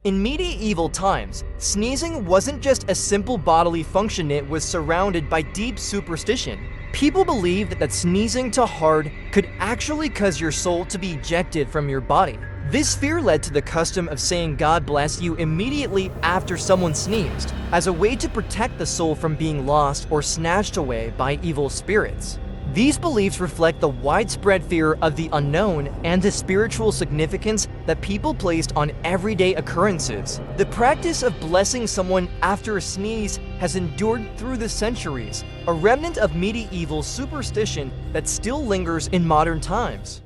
In medieval times, sneezing wasn't just a simple bodily function, it was surrounded by deep superstition. People believed that sneezing too hard could actually cause your soul to be ejected from your body. This fear led to the custom of saying "God bless you" immediately after someone sneezed, as a way to protect the soul from being lost or snatched away by evil spirits. These beliefs reflect the widespread fear of the unknown and the spiritual significance that people placed on everyday occurrences. The practice of blessing someone after a sneeze has endured through the centuries, a remnant of medieval superstition that still lingers in modern times.